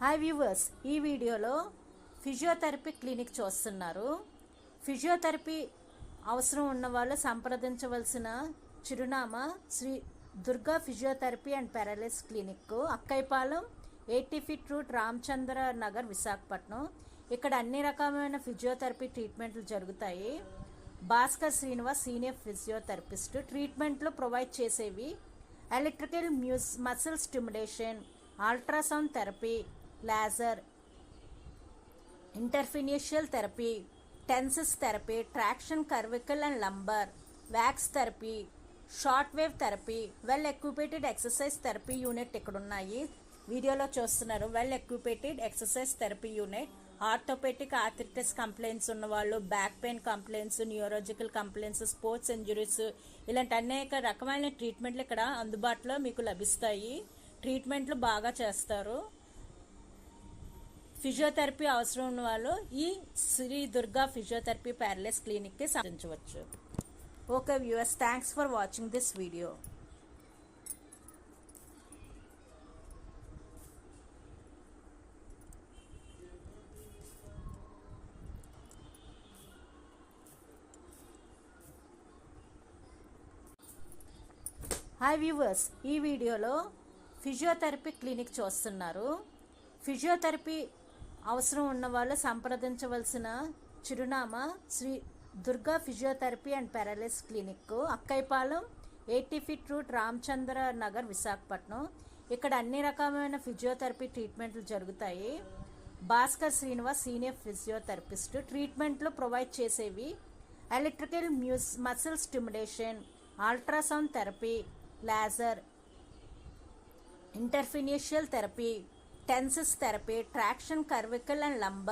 Hi viewers, ఈ వీడియోలో physiotherapy clinic చూస్తున్నారు. ఫిజియోథెరపీ అవసరం ఉన్న వాళ్ళు సంప్రదించవలసిన చిరునామా Shri Durga physiotherapy and paralysis clinic, Akkayyapalem, 80 feet route, Ramachandra Nagar, Visakhapatnam. ఇక్కడ అన్ని రకమైన ఫిజియోథెరపీ ట్రీట్మెంట్లు జరుగుతాయి. Bhaskar Srinivas senior physiotherapist. ట్రీట్మెంట్లు ప్రొవైడ్ చేసేవి electrical muscle stimulation, ultrasound therapy, laser, interferential therapy, TENS therapy, traction cervical and lumbar, wax therapy, short wave therapy, well equipped exercise therapy unit ఇక్కడ ఉన్నాయి. వీడియోలో చూస్తున్నారు well equipped exercise therapy unit. Orthopaedic arthritis complaints ఉన్నవాళ్ళు, back pain complaints, న్యూరోజికల్ complaints, sports injuries, ఇలాంటి అనేక రకమైన ట్రీట్మెంట్లు ఇక్కడ అందుబాటులో మీకు లభిస్తాయి. ట్రీట్మెంట్లు బాగా చేస్తారు. ఫిజియోథెరపీ అవసరం ఉన్న వాళ్ళు ఈ శ్రీ దుర్గా ఫిజియోథెరపీ పారాలిసిస్ క్లినిక్కి సంప్రదించవచ్చు. Okay viewers, thanks for watching this video. Hi viewers, ఈ వీడియోలో ఫిజియోథెరపీ క్లినిక్ చూస్తున్నారు. ఫిజియోథెరపీ అవసరం ఉన్న వాళ్ళు సంప్రదించవలసిన చిరునామా Shri Durga physiotherapy and paralysis clinic, Akkayyapalem, 80 feet route, Ramachandra Nagar, Visakhapatnam. ఇక్కడ అన్ని రకమైన ఫిజియోథెరపీ ట్రీట్మెంట్లు జరుగుతాయి. Bhaskar Srinivas senior physiotherapist. ట్రీట్మెంట్లు ప్రొవైడ్ చేసేవి electrical muscle stimulation, ultrasound therapy, laser, interferential therapy, TENS therapy, traction cervical and lumbar.